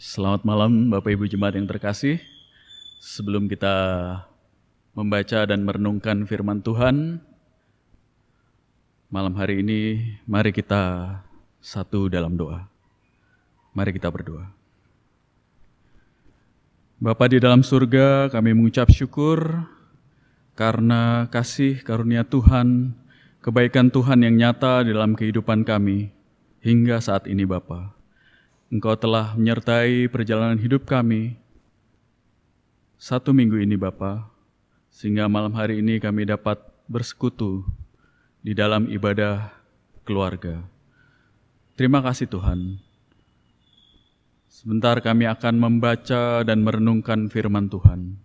Selamat malam Bapak Ibu Jemaat yang terkasih. Sebelum kita membaca dan merenungkan firman Tuhan, malam hari ini mari kita satu dalam doa. Mari kita berdoa. Bapa di dalam surga, kami mengucap syukur karena kasih karunia Tuhan, kebaikan Tuhan yang nyata di dalam kehidupan kami hingga saat ini Bapa. Engkau telah menyertai perjalanan hidup kami 1 minggu ini Bapa, sehingga malam hari ini kami dapat bersekutu di dalam ibadah keluarga. Terima kasih Tuhan. Sebentar kami akan membaca dan merenungkan firman Tuhan.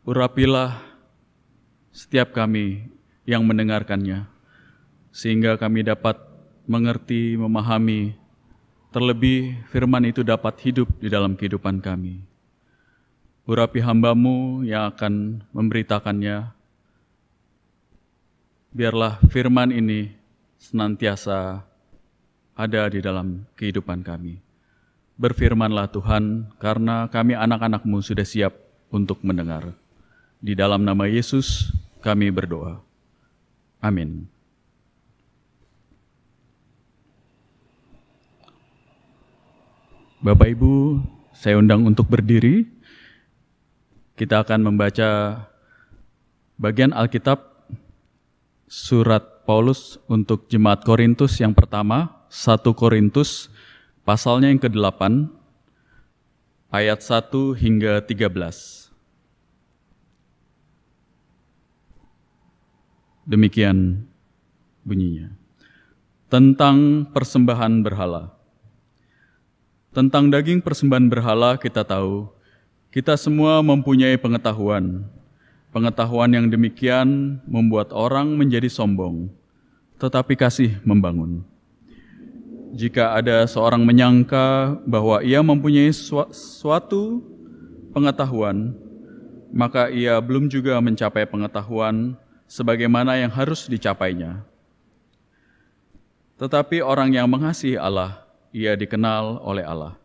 Urapilah setiap kami yang mendengarkannya, sehingga kami dapat mengerti, memahami, terlebih firman itu dapat hidup di dalam kehidupan kami. Urapi hamba-Mu yang akan memberitakannya. Biarlah firman ini senantiasa ada di dalam kehidupan kami. Berfirmanlah Tuhan, karena kami anak-anak-Mu sudah siap untuk mendengar. Di dalam nama Yesus kami berdoa. Amin. Bapak Ibu, saya undang untuk berdiri. Kita akan membaca bagian Alkitab surat Paulus untuk Jemaat Korintus yang pertama, 1 Korintus, pasalnya yang ke-8, ayat 1 hingga 13. Demikian bunyinya. Tentang persembahan berhala. Tentang daging persembahan berhala kita tahu, kita semua mempunyai pengetahuan. Pengetahuan yang demikian membuat orang menjadi sombong, tetapi kasih membangun. Jika ada seorang menyangka bahwa ia mempunyai suatu pengetahuan, maka ia belum juga mencapai pengetahuan sebagaimana yang harus dicapainya. Tetapi orang yang mengasihi Allah, ia dikenal oleh Allah.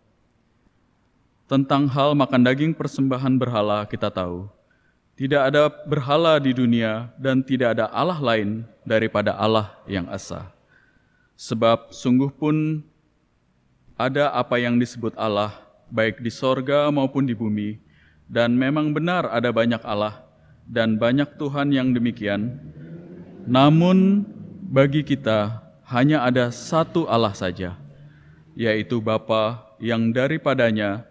Tentang hal makan daging persembahan berhala kita tahu, tidak ada berhala di dunia dan tidak ada Allah lain daripada Allah yang esa. Sebab sungguh pun ada apa yang disebut Allah, baik di sorga maupun di bumi, dan memang benar ada banyak Allah dan banyak Tuhan yang demikian. Namun bagi kita hanya ada satu Allah saja, yaitu Bapa yang daripadanya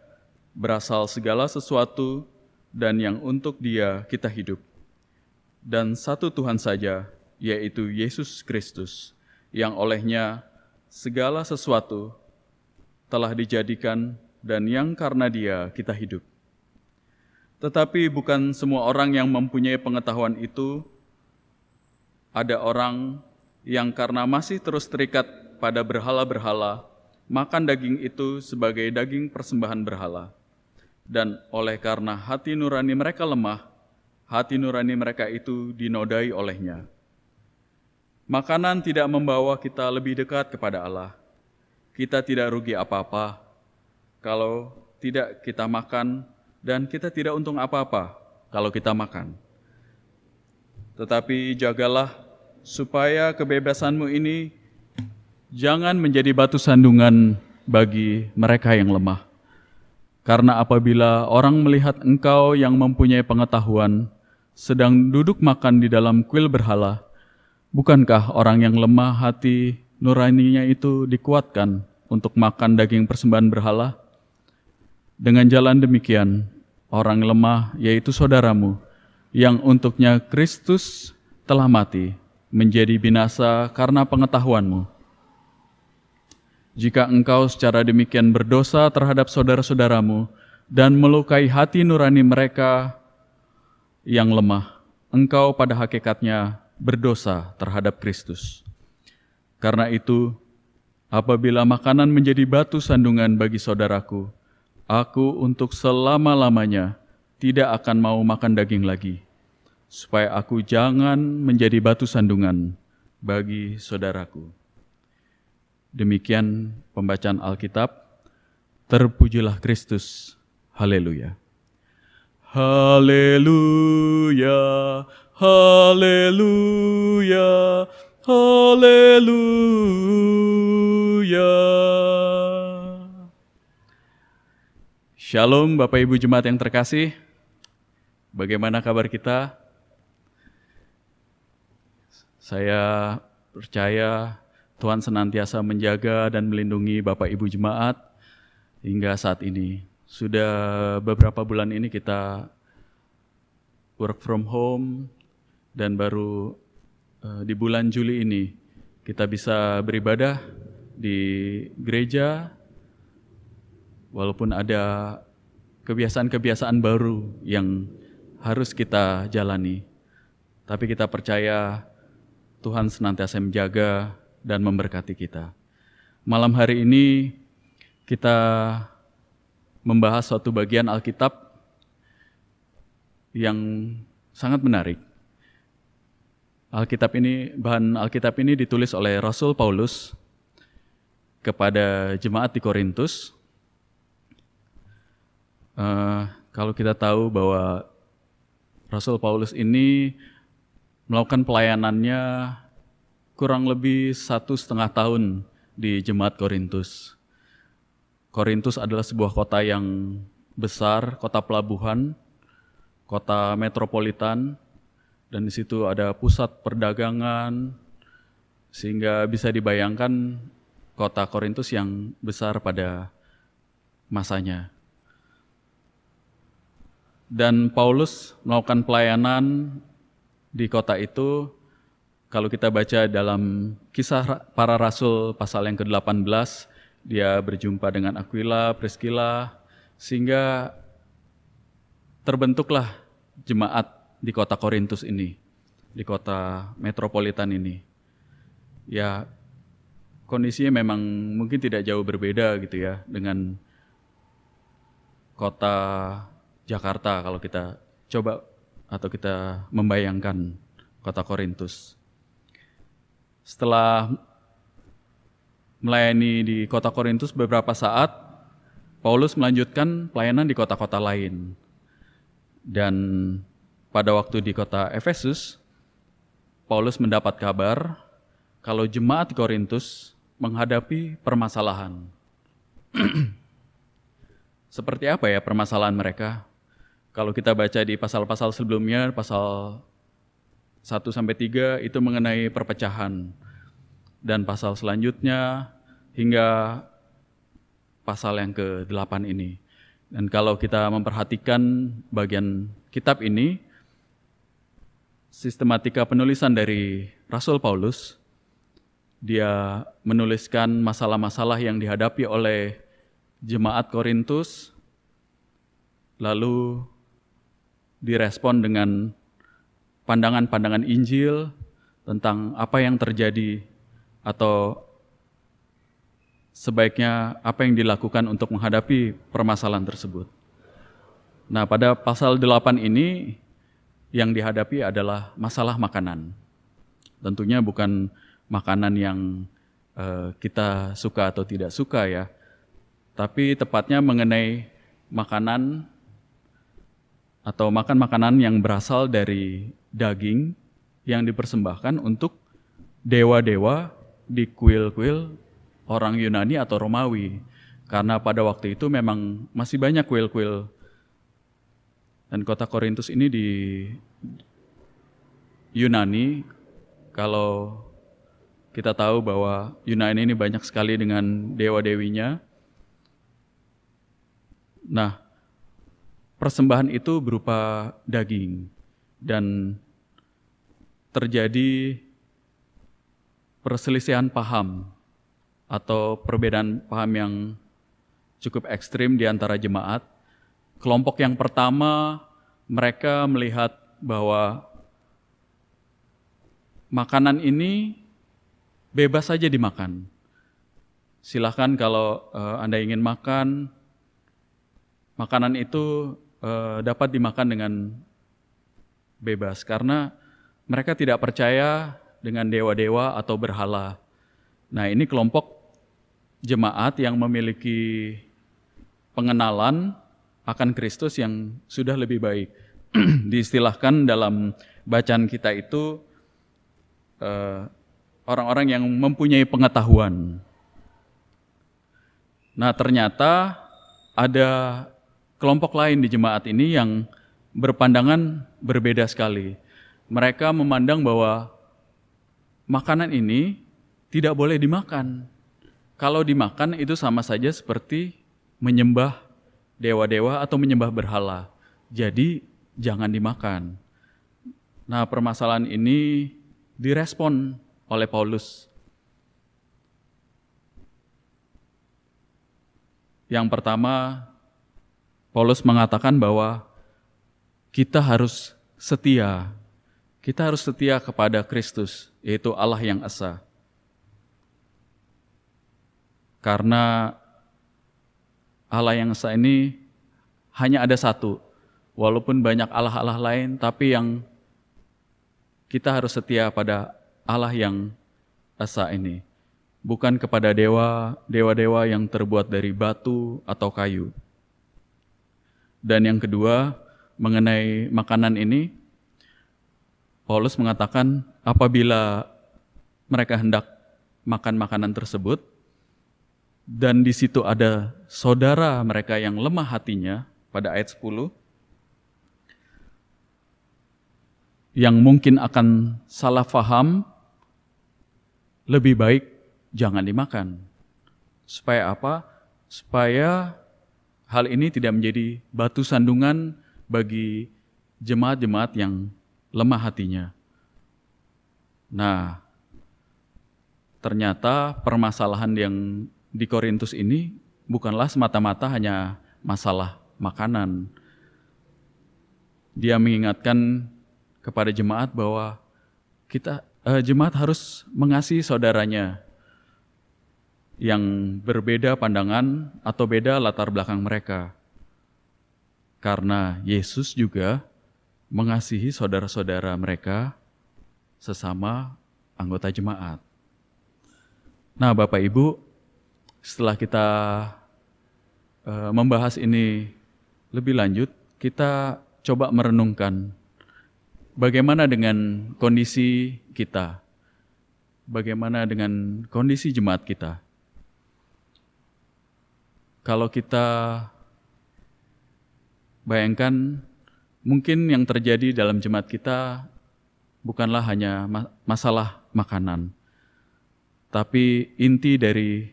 berasal segala sesuatu dan yang untuk Dia kita hidup. Dan satu Tuhan saja, yaitu Yesus Kristus, yang olehnya segala sesuatu telah dijadikan dan yang karena Dia kita hidup. Tetapi bukan semua orang yang mempunyai pengetahuan itu. Ada orang yang karena masih terus terikat pada berhala-berhala, makan daging itu sebagai daging persembahan berhala. Dan oleh karena hati nurani mereka lemah, hati nurani mereka itu dinodai olehnya. Makanan tidak membawa kita lebih dekat kepada Allah. Kita tidak rugi apa-apa kalau tidak kita makan, dan kita tidak untung apa-apa kalau kita makan. Tetapi jagalah supaya kebebasanmu ini jangan menjadi batu sandungan bagi mereka yang lemah. Karena apabila orang melihat engkau yang mempunyai pengetahuan sedang duduk makan di dalam kuil berhala, bukankah orang yang lemah hati nuraninya itu dikuatkan untuk makan daging persembahan berhala? Dengan jalan demikian, orang lemah, yaitu saudaramu, yang untuknya Kristus telah mati, menjadi binasa karena pengetahuanmu. Jika engkau secara demikian berdosa terhadap saudara-saudaramu dan melukai hati nurani mereka yang lemah, engkau pada hakikatnya berdosa terhadap Kristus. Karena itu, apabila makanan menjadi batu sandungan bagi saudaraku, aku untuk selama-lamanya tidak akan mau makan daging lagi, supaya aku jangan menjadi batu sandungan bagi saudaraku. Demikian pembacaan Alkitab. Terpujilah Kristus. Haleluya. Haleluya. Haleluya. Haleluya. Shalom Bapak Ibu Jemaat yang terkasih. Bagaimana kabar kita? Saya percaya Tuhan senantiasa menjaga dan melindungi Bapak Ibu Jemaat hingga saat ini. Sudah beberapa bulan ini kita work from home dan baru di bulan Juli ini kita bisa beribadah di gereja walaupun ada kebiasaan-kebiasaan baru yang harus kita jalani. Tapi kita percaya Tuhan senantiasa menjaga dan memberkati kita. Malam hari ini kita membahas suatu bagian Alkitab yang sangat menarik. Bahan Alkitab ini ditulis oleh Rasul Paulus kepada jemaat di Korintus. Kalau kita tahu bahwa Rasul Paulus ini melakukan pelayanannya kurang lebih 1,5 tahun di jemaat Korintus. Korintus adalah sebuah kota yang besar, kota pelabuhan, kota metropolitan, dan di situ ada pusat perdagangan, sehingga bisa dibayangkan kota Korintus yang besar pada masanya. Dan Paulus melakukan pelayanan di kota itu. Kalau kita baca dalam Kisah Para Rasul pasal yang ke-18, dia berjumpa dengan Aquila, Priscilla, sehingga terbentuklah jemaat di kota Korintus ini, di kota metropolitan ini. Ya, kondisinya memang mungkin tidak jauh berbeda gitu ya dengan kota Jakarta kalau kita coba atau kita membayangkan kota Korintus. Setelah melayani di kota Korintus beberapa saat, Paulus melanjutkan pelayanan di kota-kota lain. Dan pada waktu di kota Efesus, Paulus mendapat kabar kalau jemaat di Korintus menghadapi permasalahan. Seperti apa ya permasalahan mereka? Kalau kita baca di pasal-pasal sebelumnya, pasal 1-3 itu mengenai perpecahan. Dan pasal selanjutnya hingga pasal yang ke-8 ini. Dan kalau kita memperhatikan bagian kitab ini, sistematika penulisan dari Rasul Paulus, dia menuliskan masalah-masalah yang dihadapi oleh jemaat Korintus, lalu direspon dengan pandangan-pandangan Injil tentang apa yang terjadi atau sebaiknya apa yang dilakukan untuk menghadapi permasalahan tersebut. Nah, pada pasal 8 ini yang dihadapi adalah masalah makanan. Tentunya bukan makanan yang kita suka atau tidak suka ya, tapi tepatnya mengenai makanan atau makan makanan yang berasal dari daging yang dipersembahkan untuk dewa-dewa di kuil-kuil orang Yunani atau Romawi. Karena pada waktu itu memang masih banyak kuil-kuil. Dan kota Korintus ini di Yunani, kalau kita tahu bahwa Yunani ini banyak sekali dengan dewa-dewinya. Nah, persembahan itu berupa daging dan terjadi perselisihan paham atau perbedaan paham yang cukup ekstrim di antara jemaat. Kelompok yang pertama, mereka melihat bahwa makanan ini bebas saja dimakan. Silahkan kalau Anda ingin makan, makanan itu dapat dimakan dengan bebas. Karena mereka tidak percaya dengan dewa-dewa atau berhala. Nah, ini kelompok jemaat yang memiliki pengenalan akan Kristus yang sudah lebih baik. Diistilahkan dalam bacaan kita itu orang-orang yang mempunyai pengetahuan. Nah, ternyata ada kelompok lain di jemaat ini yang berpandangan berbeda sekali. Mereka memandang bahwa makanan ini tidak boleh dimakan. Kalau dimakan itu sama saja seperti menyembah dewa-dewa atau menyembah berhala. Jadi jangan dimakan. Nah, permasalahan ini direspon oleh Paulus. Yang pertama, Paulus mengatakan bahwa kita harus setia. Kita harus setia kepada Kristus, yaitu Allah yang esa. Karena Allah yang esa ini hanya ada satu. Walaupun banyak Allah-Allah lain, tapi yang kita harus setia pada Allah yang esa ini. Bukan kepada dewa-dewa yang terbuat dari batu atau kayu. Dan yang kedua, mengenai makanan ini, Paulus mengatakan apabila mereka hendak makan makanan tersebut, dan di situ ada saudara mereka yang lemah hatinya, pada ayat 10, yang mungkin akan salah faham, lebih baik jangan dimakan. Supaya apa? Supaya hal ini tidak menjadi batu sandungan bagi jemaat-jemaat yang lemah hatinya. Nah, ternyata permasalahan yang di Korintus ini bukanlah semata-mata hanya masalah makanan. Dia mengingatkan kepada jemaat bahwa jemaat harus mengasihi saudaranya yang berbeda pandangan atau beda latar belakang mereka. Karena Yesus juga mengasihi saudara-saudara mereka sesama anggota jemaat. Nah, Bapak Ibu, setelah kita membahas ini lebih lanjut, kita coba merenungkan bagaimana dengan kondisi kita, bagaimana dengan kondisi jemaat kita. Kalau kita bayangkan, mungkin yang terjadi dalam jemaat kita bukanlah hanya masalah makanan, tapi inti dari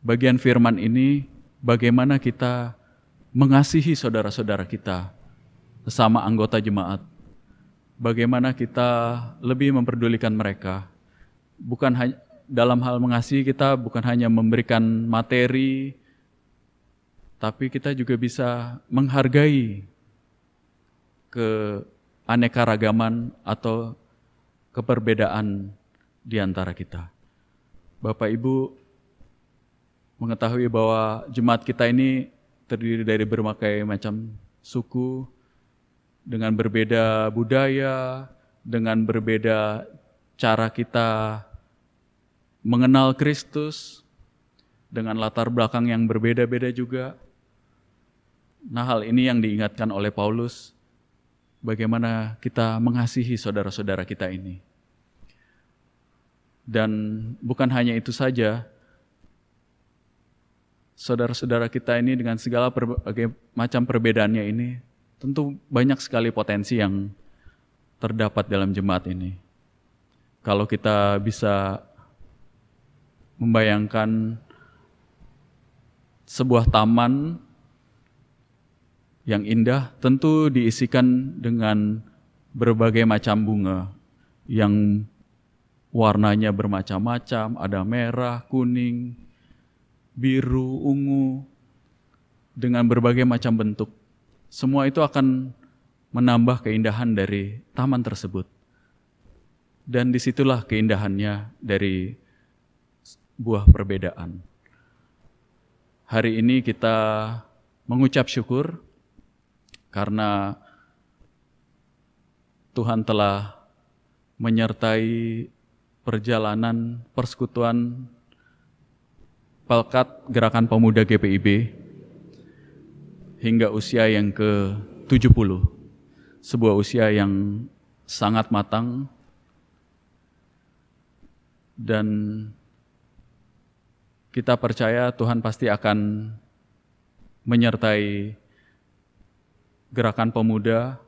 bagian firman ini, bagaimana kita mengasihi saudara-saudara kita, sesama anggota jemaat. Bagaimana kita lebih memperdulikan mereka. Bukan hanya dalam hal mengasihi, kita bukan hanya memberikan materi, tapi kita juga bisa menghargai keanekaragaman atau keperbedaan di antara kita. Bapak Ibu mengetahui bahwa jemaat kita ini terdiri dari berbagai macam suku, dengan berbeda budaya, dengan berbeda cara kita mengenal Kristus, dengan latar belakang yang berbeda-beda juga. Nah, hal ini yang diingatkan oleh Paulus, bagaimana kita mengasihi saudara-saudara kita ini. Dan bukan hanya itu saja, saudara-saudara kita ini dengan segala berbagai macam perbedaannya ini, tentu banyak sekali potensi yang terdapat dalam jemaat ini. Kalau kita bisa membayangkan sebuah taman yang indah, tentu diisikan dengan berbagai macam bunga yang warnanya bermacam-macam, ada merah, kuning, biru, ungu, dengan berbagai macam bentuk. Semua itu akan menambah keindahan dari taman tersebut. Dan disitulah keindahannya dari buah perbedaan. Hari ini kita mengucap syukur karena Tuhan telah menyertai perjalanan persekutuan Pelkat Gerakan Pemuda GPIB hingga usia yang ke-70, sebuah usia yang sangat matang dan kita percaya Tuhan pasti akan menyertai gerakan pemuda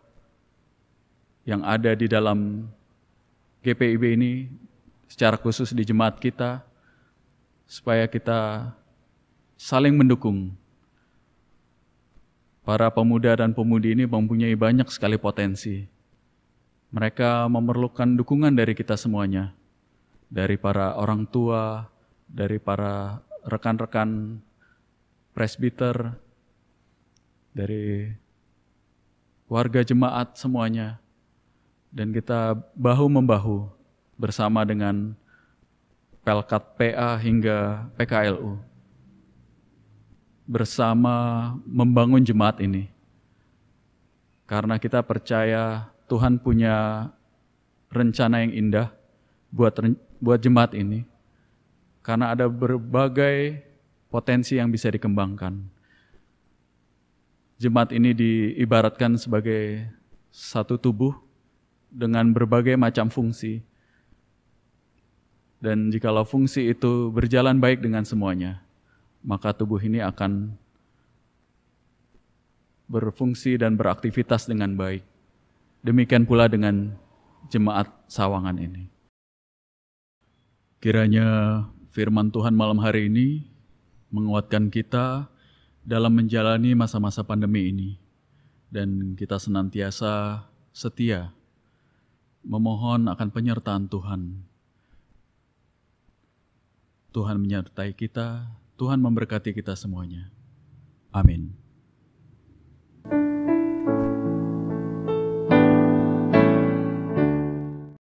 yang ada di dalam GPIB ini, secara khusus di jemaat kita, supaya kita saling mendukung. Para pemuda dan pemudi ini mempunyai banyak sekali potensi. Mereka memerlukan dukungan dari kita semuanya, dari para orang tua, dari para rekan-rekan presbiter, dari warga jemaat semuanya. Dan kita bahu-membahu bersama dengan Pelkat PA hingga PKLU, bersama membangun jemaat ini. Karena kita percaya Tuhan punya rencana yang indah buat jemaat ini. Karena ada berbagai potensi yang bisa dikembangkan. Jemaat ini diibaratkan sebagai satu tubuh dengan berbagai macam fungsi. Dan jikalau fungsi itu berjalan baik dengan semuanya, maka tubuh ini akan berfungsi dan beraktivitas dengan baik. Demikian pula dengan jemaat Sawangan ini. Kiranya firman Tuhan malam hari ini menguatkan kita dalam menjalani masa-masa pandemi ini. Dan kita senantiasa setia memohon akan penyertaan Tuhan. Tuhan menyertai kita, Tuhan memberkati kita semuanya. Amin.